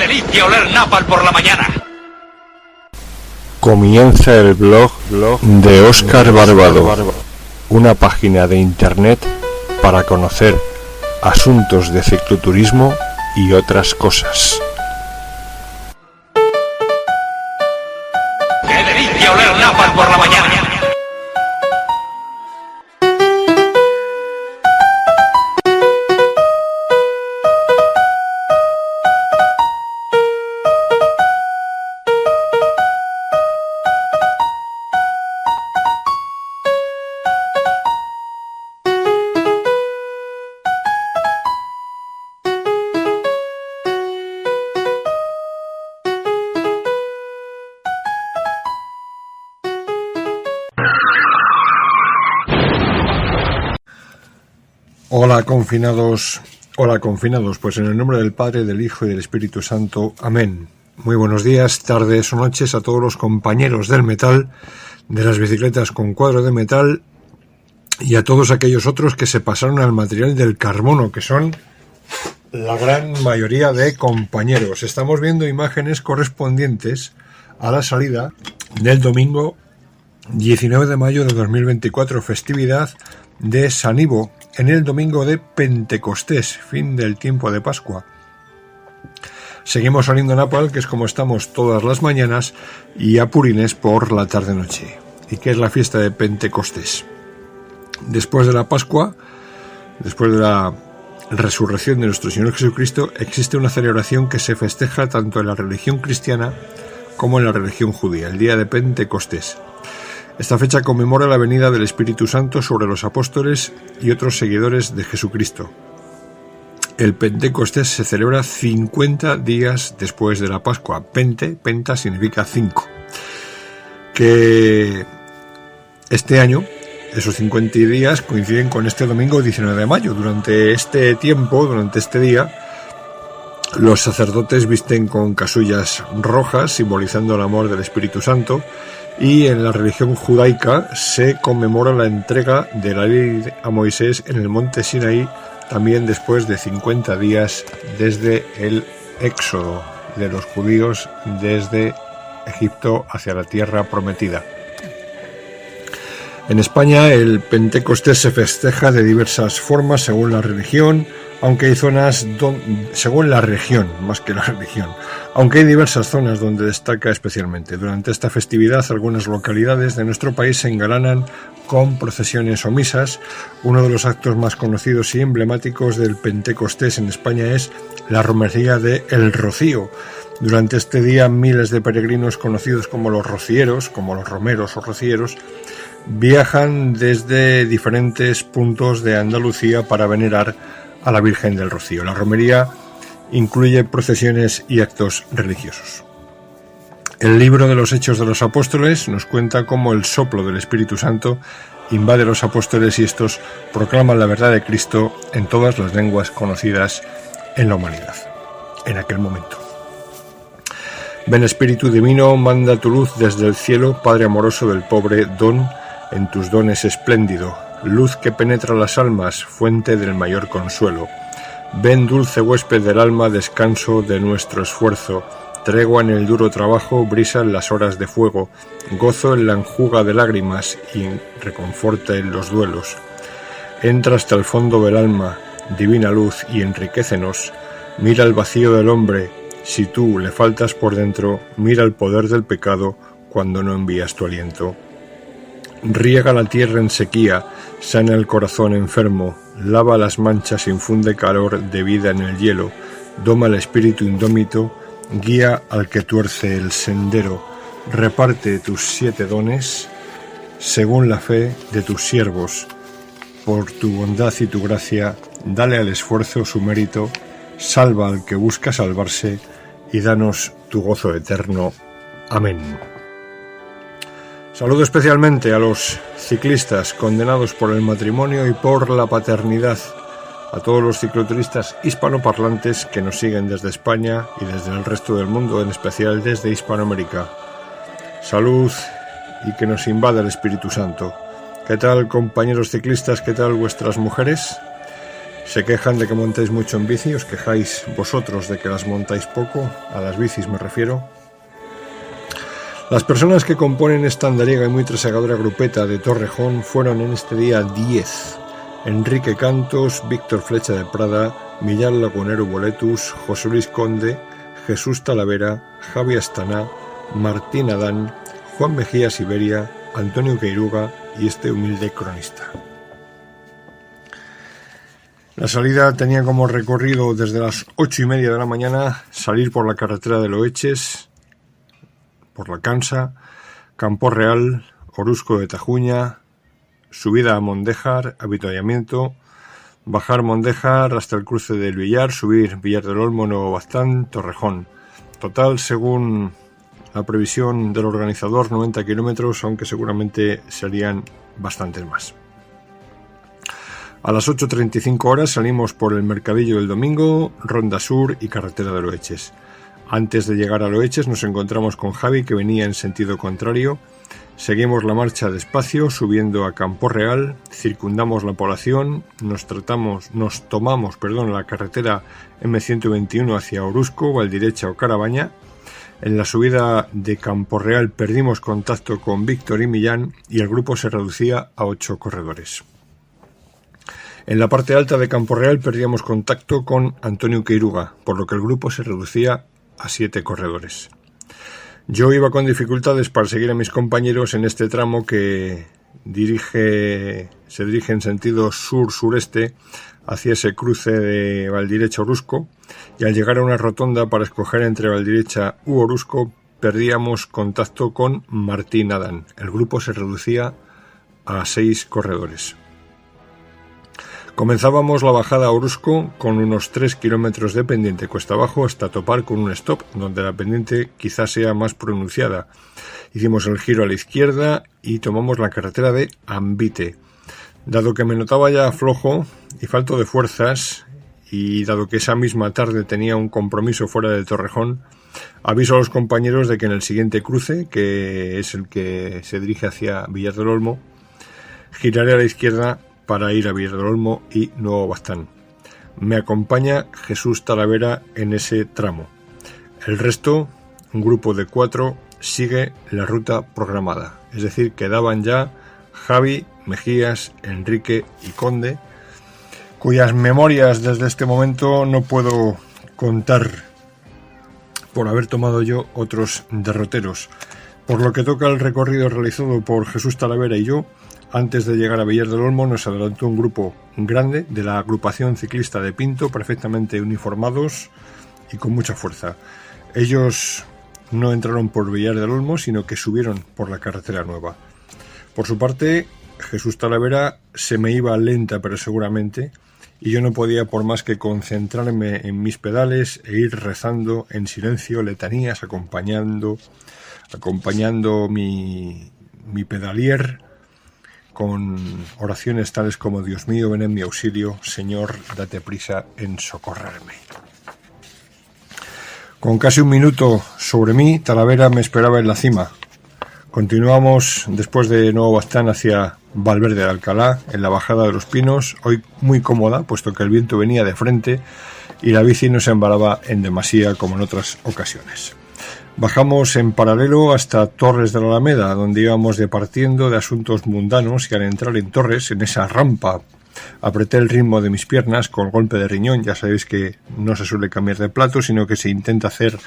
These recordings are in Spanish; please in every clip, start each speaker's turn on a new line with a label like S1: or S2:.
S1: delicia oler napalm por la mañana!
S2: Comienza el blog de Óscar Barbado, una página de internet para conocer asuntos de cicloturismo y otras cosas.
S1: ¡Qué delicia oler napalm por la mañana!
S2: Hola confinados, pues en el nombre del Padre, del Hijo y del Espíritu Santo. Amén. Muy buenos días, tardes o noches a todos los compañeros del metal, de las bicicletas con cuadro de metal y a todos aquellos otros que se pasaron al material del carbono, que son la gran mayoría de compañeros. Estamos viendo imágenes correspondientes a la salida del domingo 19 de mayo de 2024, festividad de San Ivo, en el domingo de Pentecostés, fin del tiempo de Pascua. Seguimos saliendo a Napal, que es como estamos todas las mañanas, y a Purines por la tarde-noche, y que es la fiesta de Pentecostés. Después de la Pascua, después de la resurrección de nuestro Señor Jesucristo, existe una celebración que se festeja tanto en la religión cristiana como en la religión judía, el día de Pentecostés. Esta fecha conmemora la venida del Espíritu Santo sobre los apóstoles y otros seguidores de Jesucristo. El Pentecostés se celebra 50 días después de la Pascua. Penta significa 5. Que este año, esos 50 días coinciden con este domingo 19 de mayo. Durante este tiempo, durante este día, los sacerdotes visten con casullas rojas, simbolizando el amor del Espíritu Santo. Y en la religión judaica se conmemora la entrega de la ley a Moisés en el monte Sinaí, también después de 50 días desde el éxodo de los judíos desde Egipto hacia la tierra prometida. En España el Pentecostés se festeja de diversas formas según la religión, aunque hay zonas según la región, más que la religión, aunque hay diversas zonas donde destaca especialmente. Durante esta festividad, algunas localidades de nuestro país se engalanan con procesiones o misas. Uno de los actos más conocidos y emblemáticos del Pentecostés en España es la romería de El Rocío. Durante este día, miles de peregrinos conocidos como los rocieros, como los romeros o rocieros, viajan desde diferentes puntos de Andalucía para venerar a la Virgen del Rocío. La romería incluye procesiones y actos religiosos. El libro de los Hechos de los Apóstoles nos cuenta cómo el soplo del Espíritu Santo invade a los apóstoles y estos proclaman la verdad de Cristo en todas las lenguas conocidas en la humanidad en aquel momento. Ven Espíritu Divino, manda tu luz desde el cielo, Padre amoroso del pobre don, en tus dones espléndido, luz que penetra las almas, fuente del mayor consuelo. Ven dulce huésped del alma, descanso de nuestro esfuerzo, tregua en el duro trabajo, brisa en las horas de fuego, gozo en la enjuga de lágrimas y reconforta en los duelos. Entra hasta el fondo del alma, divina luz, y enriquécenos. Mira el vacío del hombre, si tú le faltas por dentro, mira el poder del pecado cuando no envías tu aliento. Riega la tierra en sequía, sana el corazón enfermo, lava las manchas, infunde calor de vida en el hielo, doma el espíritu indómito, guía al que tuerce el sendero, reparte tus 7 dones, según la fe de tus siervos. Por tu bondad y tu gracia, dale al esfuerzo su mérito, salva al que busca salvarse, y danos tu gozo eterno. Amén. Saludo especialmente a los ciclistas condenados por el matrimonio y por la paternidad, a todos los cicloturistas hispanoparlantes que nos siguen desde España y desde el resto del mundo, en especial desde Hispanoamérica. Salud y que nos invada el Espíritu Santo. ¿Qué tal, compañeros ciclistas? ¿Qué tal vuestras mujeres? Se quejan de que montáis mucho en bici, os quejáis vosotros de que las montáis poco, a las bicis me refiero. Las personas que componen esta andariega y muy trasegadora grupeta de Torrejón fueron en este día 10. Enrique Cantos, Víctor Flecha de Prada, Millán Lagunero Boletus, José Luis Conde, Jesús Talavera, Javi Astaná, Martín Adán, Juan Mejía Siberia, Antonio Queiruga y este humilde cronista. La salida tenía como recorrido desde las 8:30 de la mañana salir por la carretera de Loeches, por la Cansa, Campo Real, Orusco de Tajuña, subida a Mondéjar, avituallamiento, bajar Mondéjar hasta el cruce del Villar, subir Villar del Olmo, Nuevo Baztán, Torrejón. Total, según la previsión del organizador, 90 kilómetros, aunque seguramente serían bastantes más. A las 8:35 horas salimos por el Mercadillo del Domingo, Ronda Sur y carretera de Loeches. Antes de llegar a Loeches nos encontramos con Javi, que venía en sentido contrario. Seguimos la marcha despacio, subiendo a Campo Real, circundamos la población, nos tomamos la carretera M121 hacia Orusco, Valdirecha o Carabaña. En la subida de Campo Real perdimos contacto con Víctor y Millán y el grupo se reducía a 8 corredores. En la parte alta de Campo Real perdíamos contacto con Antonio Queiruga, por lo que el grupo se reducía a 7 corredores. Yo iba con dificultades para seguir a mis compañeros en este tramo que se dirige en sentido sur-sureste hacia ese cruce de Valdirecha-Orusco, y al llegar a una rotonda para escoger entre Valdirecha u Orusco perdíamos contacto con Martín Adán. El grupo se reducía a 6 corredores. Comenzábamos la bajada a Orusco con unos 3 kilómetros de pendiente cuesta abajo hasta topar con un stop donde la pendiente quizás sea más pronunciada. Hicimos el giro a la izquierda y tomamos la carretera de Ambite. Dado que me notaba ya flojo y falto de fuerzas, y dado que esa misma tarde tenía un compromiso fuera de Torrejón, aviso a los compañeros de que en el siguiente cruce, que es el que se dirige hacia Villar del Olmo, giraré a la izquierda para ir a Villar del Olmo y Nuevo Baztán. Me acompaña Jesús Talavera en ese tramo. El resto, un grupo de 4, sigue la ruta programada. Es decir, quedaban ya Javi, Mejías, Enrique y Conde, cuyas memorias desde este momento no puedo contar por haber tomado yo otros derroteros. Por lo que toca el recorrido realizado por Jesús Talavera y yo, antes de llegar a Villar del Olmo nos adelantó un grupo grande de la agrupación ciclista de Pinto, perfectamente uniformados y con mucha fuerza. Ellos no entraron por Villar del Olmo, sino que subieron por la carretera nueva. Por su parte, Jesús Talavera se me iba lenta pero seguramente, y yo no podía por más que concentrarme en mis pedales e ir rezando en silencio letanías, acompañando mi pedalier con oraciones tales como: Dios mío, ven en mi auxilio, Señor, date prisa en socorrerme. Con casi un minuto sobre mí, Talavera me esperaba en la cima. Continuamos después de Nuevo Baztán hacia Valverde de Alcalá, en la bajada de los Pinos, hoy muy cómoda, puesto que el viento venía de frente y la bici no se embalaba en demasía como en otras ocasiones. Bajamos en paralelo hasta Torres de la Alameda, donde íbamos departiendo de asuntos mundanos, y al entrar en Torres, en esa rampa, apreté el ritmo de mis piernas con golpe de riñón. Ya sabéis que no se suele cambiar de plato, sino que se intenta hacer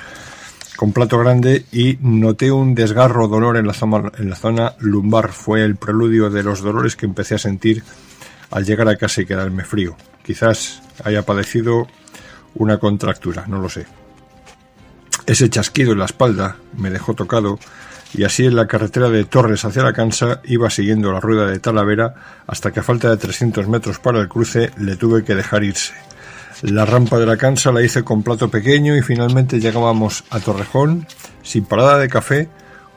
S2: con plato grande, y noté un desgarro dolor en la zona lumbar. Fue el preludio de los dolores que empecé a sentir al llegar a casa y quedarme frío. Quizás haya padecido una contractura, no lo sé. Ese chasquido en la espalda me dejó tocado, y así en la carretera de Torres hacia la Cansa iba siguiendo la rueda de Talavera hasta que a falta de 300 metros para el cruce le tuve que dejar irse. La rampa de la Cansa la hice con plato pequeño y finalmente llegábamos a Torrejón sin parada de café,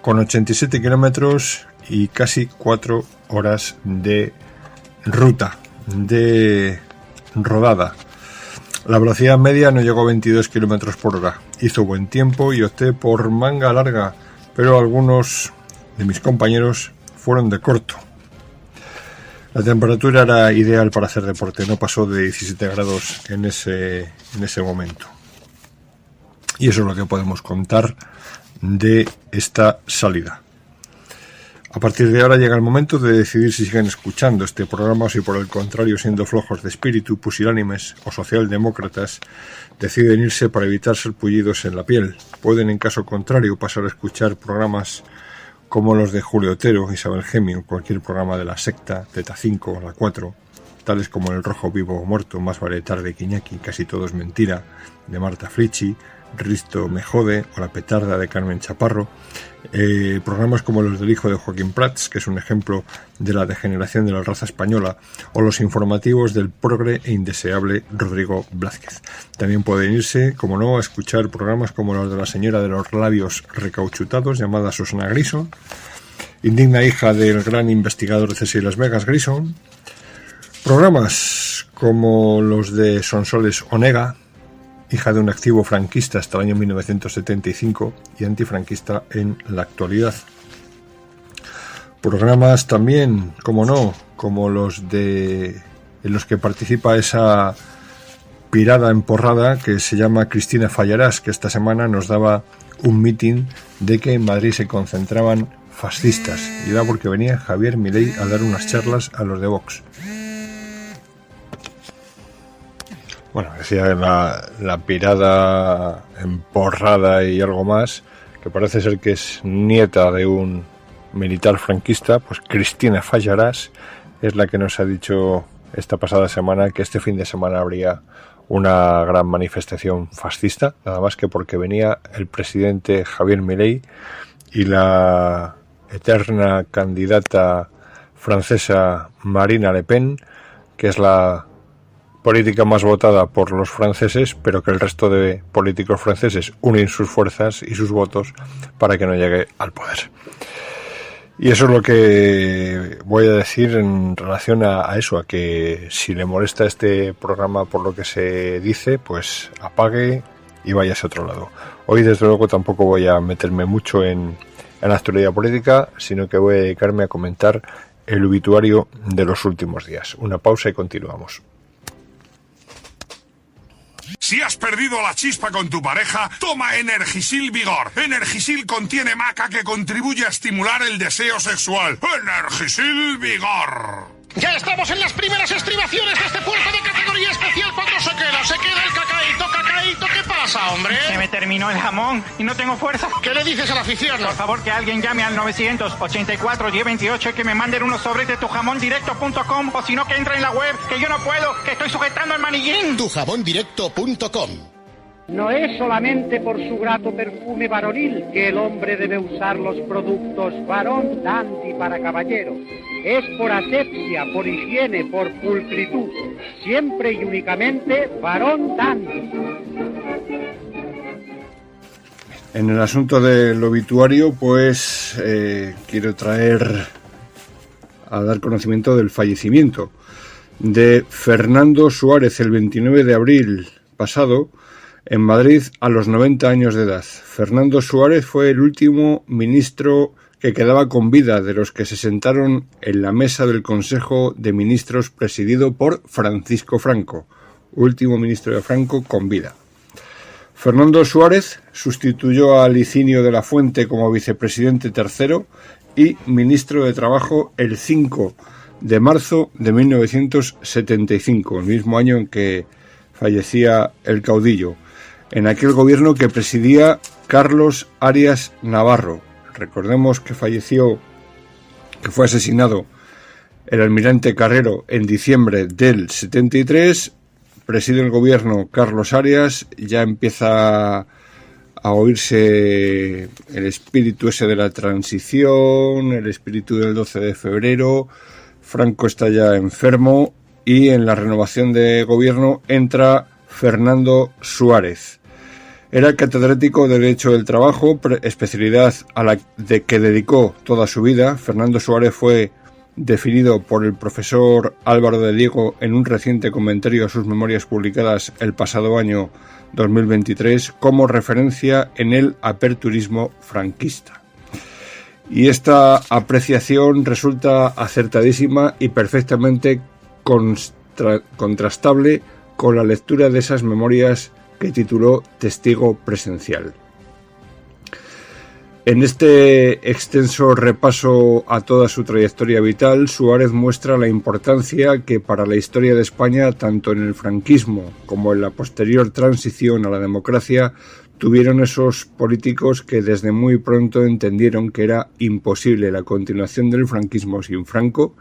S2: con 87 kilómetros y casi 4 horas de ruta, de rodada. La velocidad media no llegó a 22 kilómetros por hora. Hizo buen tiempo y opté por manga larga, pero algunos de mis compañeros fueron de corto. La temperatura era ideal para hacer deporte, no pasó de 17 grados en ese momento. Y eso es lo que podemos contar de esta salida. A partir de ahora llega el momento de decidir si siguen escuchando este programa o si por el contrario, siendo flojos de espíritu, pusilánimes o socialdemócratas, deciden irse para evitar ser pullidos en la piel. Pueden, en caso contrario, pasar a escuchar programas como los de Julio Otero, Isabel Gemio, cualquier programa de La Secta, Teta 5, La 4, tales como El Rojo Vivo o Muerto, Más vale tarde que Iñaki, Casi todo es mentira, de Marta Flicci, Risto me jode o La petarda de Carmen Chaparro, programas como los del hijo de Joaquín Prats, que es un ejemplo de la degeneración de la raza española, o los informativos del progre e indeseable Rodrigo Blázquez. También pueden irse, como no, a escuchar programas como los de la señora de los labios recauchutados, llamada Susana Grison, indigna hija del gran investigador de CSI Las Vegas, Grison, programas como los de Sonsoles Onega, hija de un activo franquista hasta el año 1975 y antifranquista en la actualidad. Programas también, como no, como los en los que participa esa pirada emporrada que se llama Cristina Fallarás, que esta semana nos daba un mitin de que en Madrid se concentraban fascistas, y era porque venía Javier Milei a dar unas charlas a los de Vox. Bueno, decía la pirada emporrada y algo más, que parece ser que es nieta de un militar franquista, pues Cristina Fallarás es la que nos ha dicho esta pasada semana que este fin de semana habría una gran manifestación fascista, nada más que porque venía el presidente Javier Milei y la eterna candidata francesa Marine Le Pen, que es la política más votada por los franceses, pero que el resto de políticos franceses unen sus fuerzas y sus votos para que no llegue al poder. Y eso es lo que voy a decir en relación a eso, a que si le molesta este programa por lo que se dice, pues apague y váyase a otro lado. Hoy, desde luego, tampoco voy a meterme mucho en la actualidad política, sino que voy a dedicarme a comentar el obituario de los últimos días. Una pausa y continuamos.
S3: Si has perdido la chispa con tu pareja, toma Energisil Vigor. Energisil contiene maca que contribuye a estimular el deseo sexual. Energisil Vigor.
S4: Ya estamos en las primeras estribaciones de este puerto de categoría especial. ¿Cuándo se queda el cacaíto? ¿Qué pasa, hombre?
S5: Se me terminó el jamón y no tengo fuerza.
S4: ¿Qué le dices a la afición?
S5: Por favor, que alguien llame al 984-1028 y que me manden unos sobres de tujamóndirecto.com, o si no, que entre en la web, que yo no puedo, que estoy sujetando el manillín.
S4: Tujamóndirecto.com.
S6: No es solamente por su grato perfume varonil que el hombre debe usar los productos Varón Dandy para caballeros. Es por asepsia, por higiene, por pulcritud. Siempre y únicamente Varón Dandy.
S2: En el asunto del obituario, pues quiero traer a dar conocimiento del fallecimiento de Fernando Suárez el 29 de abril pasado en Madrid a los 90 años de edad. Fernando Suárez fue el último ministro que quedaba con vida de los que se sentaron en la mesa del Consejo de Ministros presidido por Francisco Franco, último ministro de Franco con vida. Fernando Suárez sustituyó a Licinio de la Fuente como vicepresidente tercero y ministro de Trabajo el 5 de marzo de 1975, el mismo año en que fallecía el caudillo, en aquel gobierno que presidía Carlos Arias Navarro. Recordemos que fue asesinado el almirante Carrero en diciembre del 73, preside el gobierno Carlos Arias, ya empieza a oírse el espíritu ese de la transición, el espíritu del 12 de febrero, Franco está ya enfermo y en la renovación de gobierno entra Fernando Suárez. Era catedrático de Derecho del Trabajo, especialidad a la que dedicó toda su vida. Fernando Suárez fue definido por el profesor Álvaro de Diego en un reciente comentario a sus memorias publicadas el pasado año 2023 como referencia en el aperturismo franquista. Y esta apreciación resulta acertadísima y perfectamente contrastable con la lectura de esas memorias que tituló Testigo presencial. En este extenso repaso a toda su trayectoria vital, Suárez muestra la importancia que para la historia de España, tanto en el franquismo como en la posterior transición a la democracia, tuvieron esos políticos que desde muy pronto entendieron que era imposible la continuación del franquismo sin Franco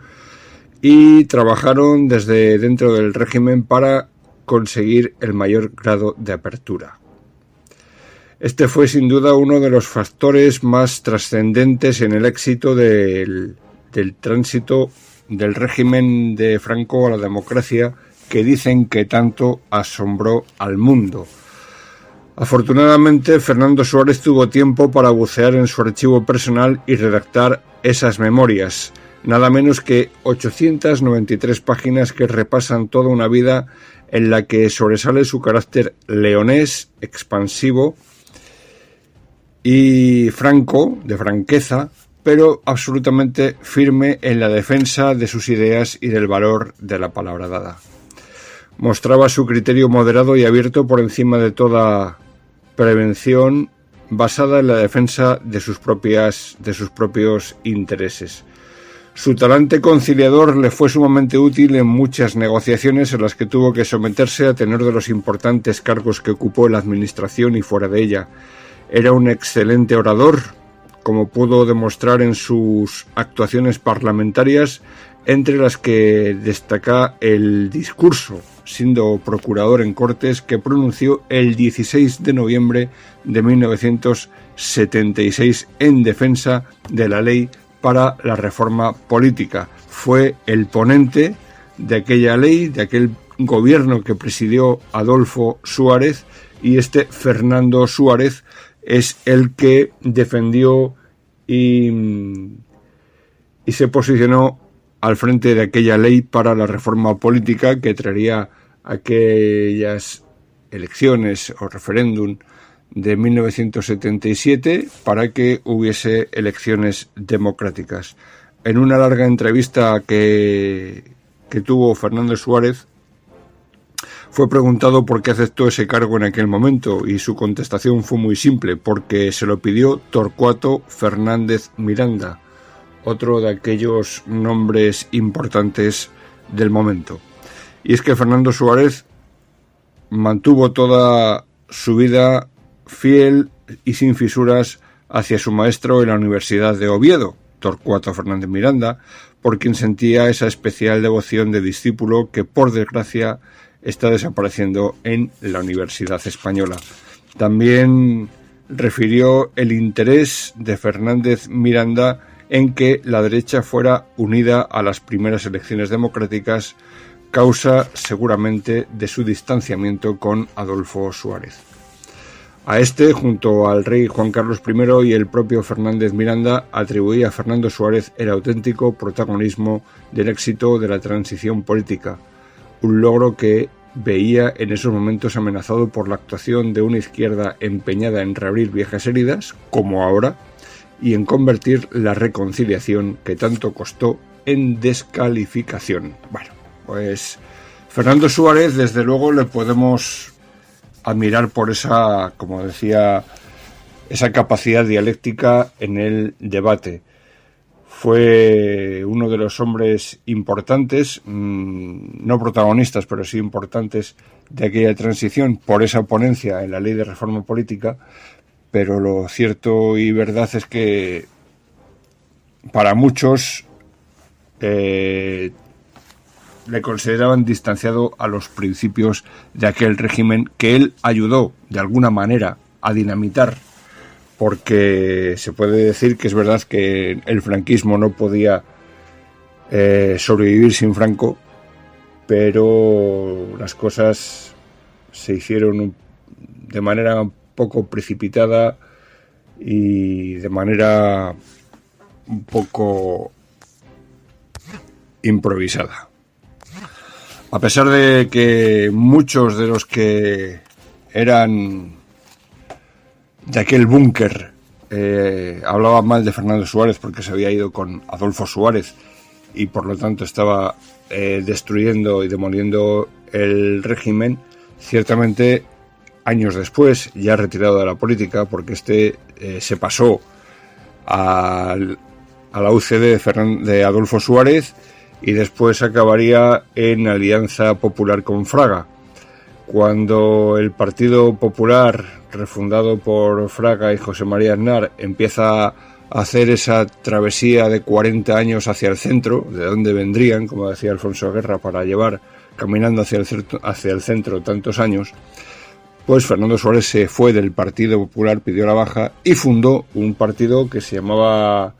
S2: y trabajaron desde dentro del régimen para conseguir el mayor grado de apertura. Este fue sin duda uno de los factores más trascendentes en el éxito del tránsito del régimen de Franco a la democracia, que dicen que tanto asombró al mundo. Afortunadamente, Fernando Suárez tuvo tiempo para bucear en su archivo personal y redactar esas memorias, nada menos que 893 páginas que repasan toda una vida en la que sobresale su carácter leonés, expansivo y franco, de franqueza, pero absolutamente firme en la defensa de sus ideas y del valor de la palabra dada. Mostraba su criterio moderado y abierto por encima de toda prevención, basada en la defensa de sus propios intereses. Su talante conciliador le fue sumamente útil en muchas negociaciones en las que tuvo que someterse a tenor de los importantes cargos que ocupó en la administración y fuera de ella. Era un excelente orador, como pudo demostrar en sus actuaciones parlamentarias, entre las que destaca el discurso, siendo procurador en Cortes, que pronunció el 16 de noviembre de 1976 en defensa de la ley para la reforma política. Fue el ponente de aquella ley, de aquel gobierno que presidió Adolfo Suárez, y este Fernando Suárez es el que defendió y se posicionó al frente de aquella ley para la reforma política que traería aquellas elecciones o referéndum de 1977 para que hubiese elecciones democráticas. En una larga entrevista que tuvo Fernando Suárez, fue preguntado por qué aceptó ese cargo en aquel momento y su contestación fue muy simple: porque se lo pidió Torcuato Fernández Miranda, otro de aquellos nombres importantes del momento. Y es que Fernando Suárez mantuvo toda su vida fiel y sin fisuras hacia su maestro en la Universidad de Oviedo, Torcuato Fernández Miranda, por quien sentía esa especial devoción de discípulo que, por desgracia, está desapareciendo en la Universidad Española. También refirió el interés de Fernández Miranda en que la derecha fuera unida a las primeras elecciones democráticas, causa seguramente de su distanciamiento con Adolfo Suárez. A este, junto al rey Juan Carlos I y el propio Fernández Miranda, atribuía a Fernando Suárez el auténtico protagonismo del éxito de la transición política, un logro que veía en esos momentos amenazado por la actuación de una izquierda empeñada en reabrir viejas heridas, como ahora, y en convertir la reconciliación que tanto costó en descalificación. Bueno, pues Fernando Suárez, desde luego, le podemos admirar por esa, como decía, esa capacidad dialéctica en el debate. Fue uno de los hombres importantes, no protagonistas, pero sí importantes de aquella transición por esa ponencia en la ley de reforma política, pero lo cierto y verdad es que para muchos le consideraban distanciado a los principios de aquel régimen que él ayudó de alguna manera a dinamitar, porque se puede decir que es verdad que el franquismo no podía sobrevivir sin Franco, pero las cosas se hicieron de manera un poco precipitada y de manera un poco improvisada. A pesar de que muchos de los que eran de aquel búnker hablaba mal de Fernando Suárez porque se había ido con Adolfo Suárez y por lo tanto estaba destruyendo y demoliendo el régimen, ciertamente años después, ya retirado de la política, porque se pasó a la UCD de Adolfo Suárez y después acabaría en alianza popular con Fraga. Cuando el Partido Popular, refundado por Fraga y José María Aznar, empieza a hacer esa travesía de 40 años hacia el centro, de donde vendrían, como decía Alfonso Guerra, para llevar caminando hacia el centro tantos años, pues Fernando Suárez se fue del Partido Popular, pidió la baja y fundó un partido que se llamaba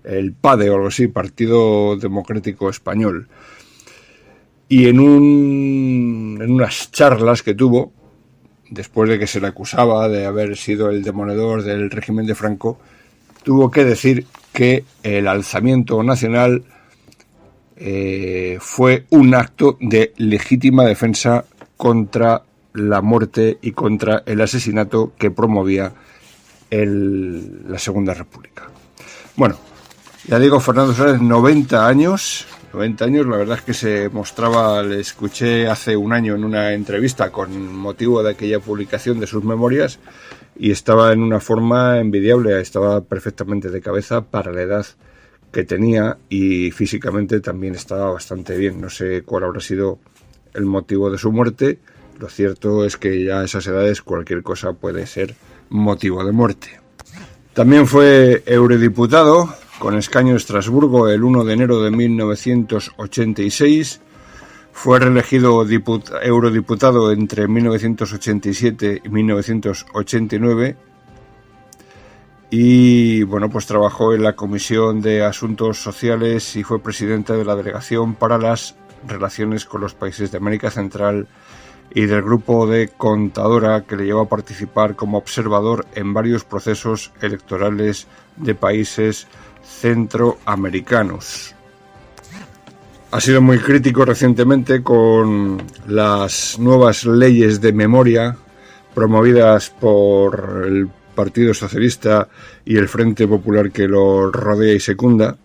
S2: el PADE o algo así, Partido Democrático Español. Y en unas charlas que tuvo, después de que se le acusaba de haber sido el demoledor del régimen de Franco, tuvo que decir que el alzamiento nacional fue un acto de legítima defensa contra la muerte y contra el asesinato que promovía la Segunda República. Bueno, ya digo, Fernando Suárez, 90 años, la verdad es que se mostraba, le escuché hace un año en una entrevista con motivo de aquella publicación de sus memorias y estaba en una forma envidiable, estaba perfectamente de cabeza para la edad que tenía y físicamente también estaba bastante bien. No sé cuál habrá sido el motivo de su muerte, lo cierto es que ya a esas edades cualquier cosa puede ser motivo de muerte. También fue eurodiputado con escaño en Estrasburgo el 1 de enero de 1986. Fue reelegido eurodiputado entre 1987 y 1989. Y bueno, pues trabajó en la Comisión de Asuntos Sociales y fue presidente de la Delegación para las Relaciones con los Países de América Central y del grupo de contadora que le llevó a participar como observador en varios procesos electorales de países centroamericanos. Ha sido muy crítico recientemente con las nuevas leyes de memoria promovidas por el Partido Socialista y el Frente Popular que lo rodea y secunda,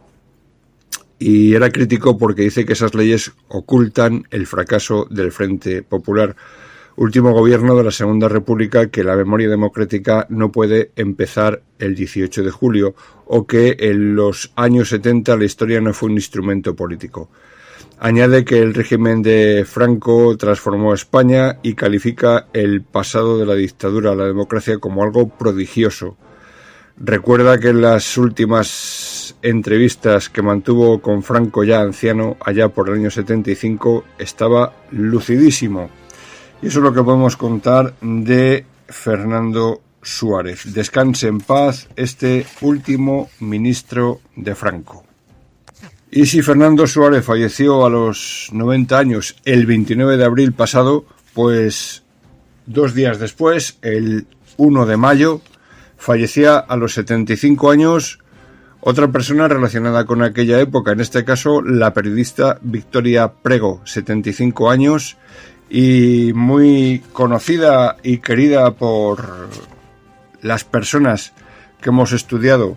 S2: y era crítico porque dice que esas leyes ocultan el fracaso del Frente Popular, último gobierno de la Segunda República, que la memoria democrática no puede empezar el 18 de julio o que en los años 70 la historia no fue un instrumento político. Añade que el régimen de Franco transformó a España y califica el pasado de la dictadura a la democracia como algo prodigioso. Recuerda que en las últimas entrevistas que mantuvo con Franco ya anciano, allá por el año 75, estaba lucidísimo. Y eso es lo que podemos contar de Fernando Suárez. Descanse en paz este último ministro de Franco. Y si Fernando Suárez falleció a los 90 años el 29 de abril pasado, pues 2 días después, el 1 de mayo, fallecía a los 75 años otra persona relacionada con aquella época, en este caso la periodista Victoria Prego, 75 años, y muy conocida y querida por las personas que hemos estudiado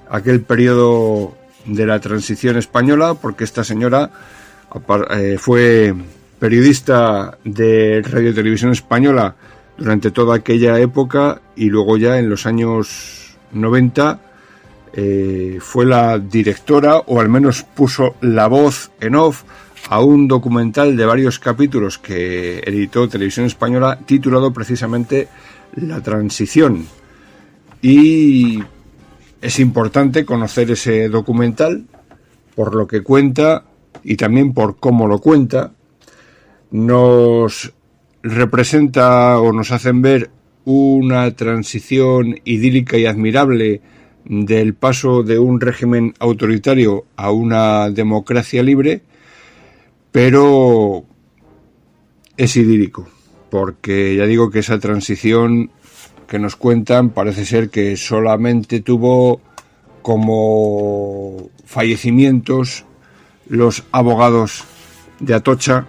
S2: aquel periodo de la transición española, porque esta señora fue periodista de Radio Televisión Española durante toda aquella época y luego ya en los años 90 fue la directora, o al menos puso la voz en off a un documental de varios capítulos que editó Televisión Española titulado precisamente La Transición. Y es importante conocer ese documental por lo que cuenta y también por cómo lo cuenta. Nos representa o nos hacen ver una transición idílica y admirable del paso de un régimen autoritario a una democracia libre, pero es idílico, porque ya digo que esa transición que nos cuentan parece ser que solamente tuvo como fallecimientos los abogados de Atocha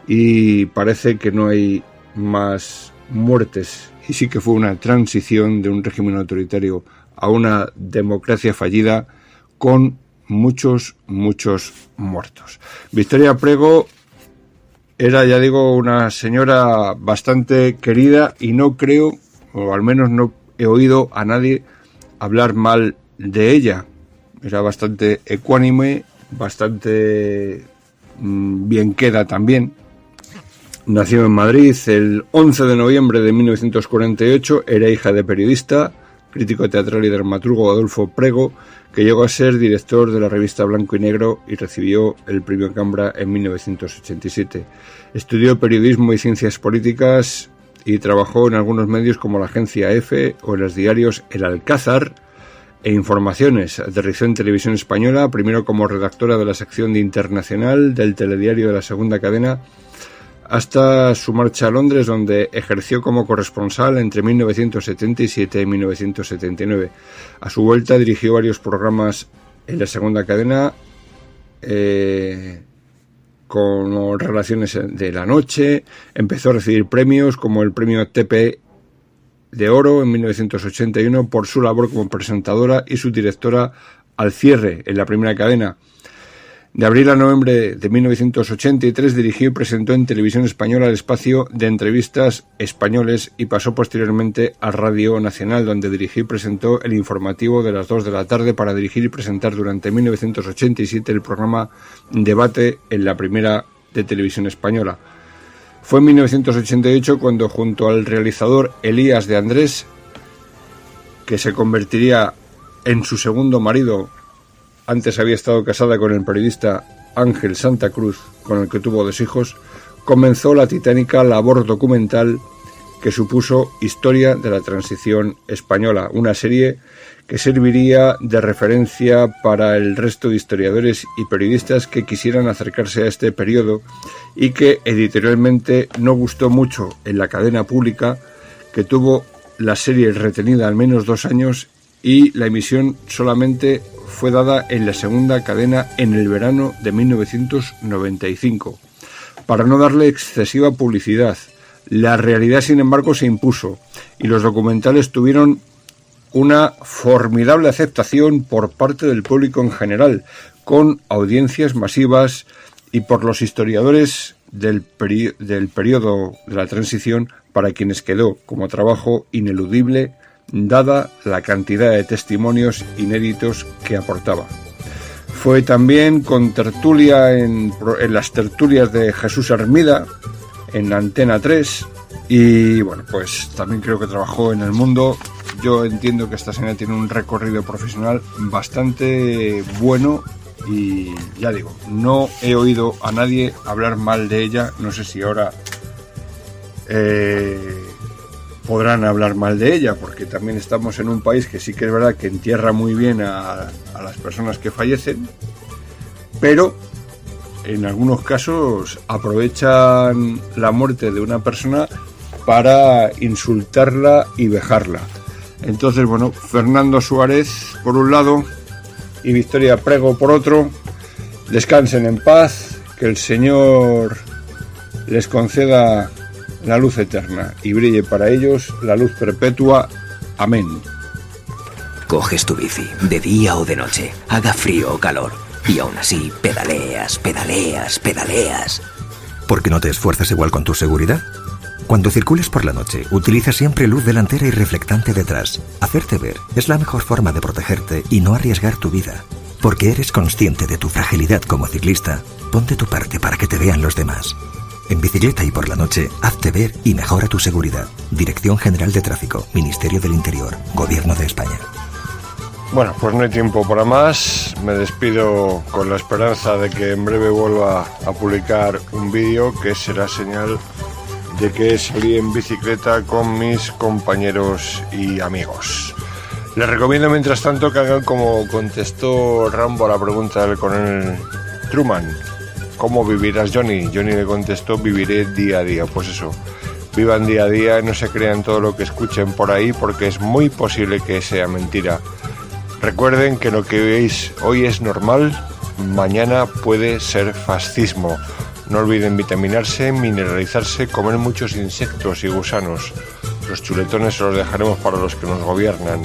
S2: y parece que no hay más muertes, y sí que fue una transición de un régimen autoritario a a una democracia fallida con muchos muertos. Victoria Prego era, ya digo, una señora bastante querida y no creo, o al menos no he oído a nadie hablar mal de ella. Era bastante ecuánime, bastante bien queda también. Nació en Madrid el 11 de noviembre de 1948, era hija de periodista, crítico teatral y dramaturgo Adolfo Prego, que llegó a ser director de la revista Blanco y Negro y recibió el premio Cambra en 1987. Estudió periodismo y ciencias políticas y trabajó en algunos medios como la agencia EFE o en los diarios El Alcázar e Informaciones. Aterrizó en Televisión Española, primero como redactora de la sección de Internacional del telediario de la Segunda Cadena, hasta su marcha a Londres, donde ejerció como corresponsal entre 1977 y 1979. A su vuelta dirigió varios programas en la Segunda Cadena, con Relaciones de la Noche. Empezó a recibir premios como el premio TP de Oro en 1981 por su labor como presentadora y subdirectora al cierre en la Primera Cadena. De abril a noviembre de 1983 dirigió y presentó en Televisión Española el espacio de entrevistas españoles y pasó posteriormente a Radio Nacional, donde dirigió y presentó el informativo de las 2 de la tarde para dirigir y presentar durante 1987 el programa Debate en la Primera de Televisión Española. Fue en 1988 cuando, junto al realizador Elías de Andrés, que se convertiría en su segundo marido, antes había estado casada con el periodista Ángel Santa Cruz, con el que tuvo 2 hijos, comenzó la titánica labor documental que supuso Historia de la Transición Española, una serie que serviría de referencia para el resto de historiadores y periodistas que quisieran acercarse a este periodo y que editorialmente no gustó mucho en la cadena pública, que tuvo la serie retenida al menos 2 años y la emisión solamente fue dada en la Segunda Cadena en el verano de 1995. Para no darle excesiva publicidad, la realidad, sin embargo, se impuso y los documentales tuvieron una formidable aceptación por parte del público en general, con audiencias masivas y por los historiadores del periodo de la transición, para quienes quedó como trabajo ineludible dada la cantidad de testimonios inéditos que aportaba. Fue también con tertulia en las tertulias de Jesús Hermida en Antena 3 y bueno, pues también creo que trabajó en El Mundo. Yo entiendo que esta señora tiene un recorrido profesional bastante bueno y ya digo, no he oído a nadie hablar mal de ella. No sé si ahora podrán hablar mal de ella, porque también estamos en un país que sí que es verdad que entierra muy bien a las personas que fallecen, pero en algunos casos aprovechan la muerte de una persona para insultarla y vejarla. Entonces, bueno, Fernando Suárez por un lado y Victoria Prego por otro, descansen en paz, que el Señor les conceda la luz eterna y brille para ellos la luz perpetua. Amén.
S7: Coges tu bici, de día o de noche, haga frío o calor, y aún así pedaleas.
S8: ¿Por qué no te esfuerzas igual con tu seguridad? Cuando circules por la noche, utiliza siempre luz delantera y reflectante detrás. Hacerte ver es la mejor forma de protegerte y no arriesgar tu vida. Porque eres consciente de tu fragilidad como ciclista, pon de tu parte para que te vean los demás. En bicicleta y por la noche, hazte ver y mejora tu seguridad. Dirección General de Tráfico, Ministerio del Interior, Gobierno de España.
S2: Bueno, pues no hay tiempo para más. Me despido con la esperanza de que en breve vuelva a publicar un vídeo que será señal de que salí en bicicleta con mis compañeros y amigos. Les recomiendo mientras tanto que hagan como contestó Rambo a la pregunta del coronel Truman. ¿Cómo vivirás, Johnny? Johnny le contestó: viviré día a día. Pues eso, vivan día a día, no se crean todo lo que escuchen por ahí, porque es muy posible que sea mentira. Recuerden que lo que veis hoy es normal, mañana puede ser fascismo. No olviden vitaminarse, mineralizarse, comer muchos insectos y gusanos. Los chuletones se los dejaremos para los que nos gobiernan.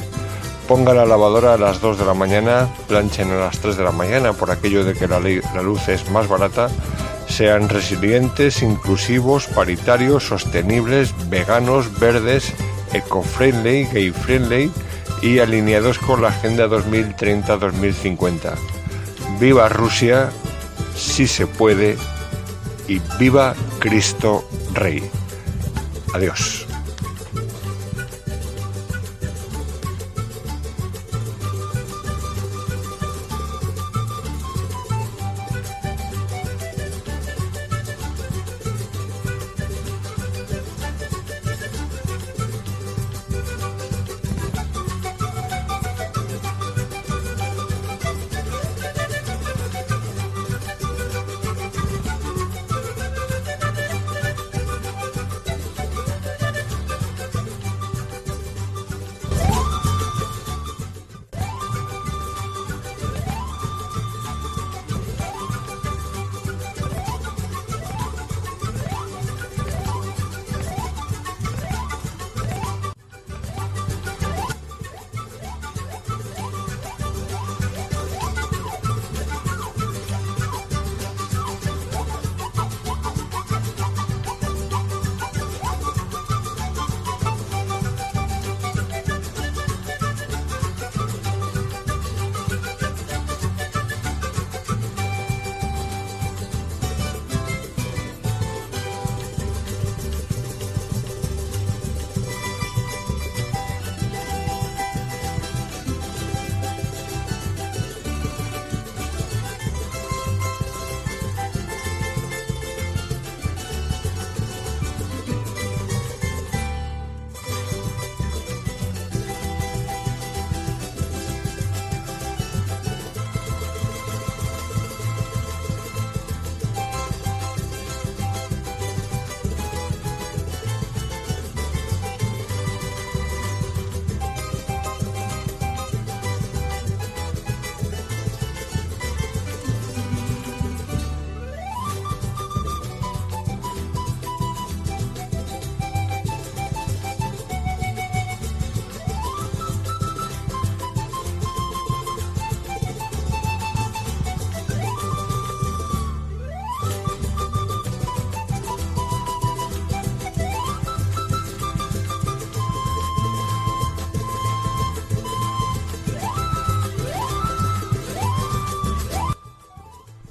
S2: ponga la lavadora a las 2 de la mañana, planchen a las 3 de la mañana, por aquello de que la luz es más barata. Sean resilientes, inclusivos, paritarios, sostenibles, veganos, verdes, eco-friendly, gay-friendly y alineados con la Agenda 2030-2050. ¡Viva Rusia! ¡Sí se puede! Y ¡viva Cristo Rey! Adiós.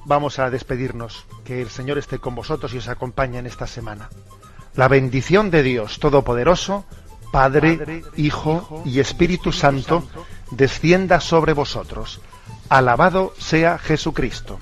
S9: Vamos a despedirnos. Que el Señor esté con vosotros y os acompañe en esta semana. La bendición de Dios Todopoderoso, Padre, Hijo y Espíritu Santo, descienda sobre vosotros. Alabado sea Jesucristo.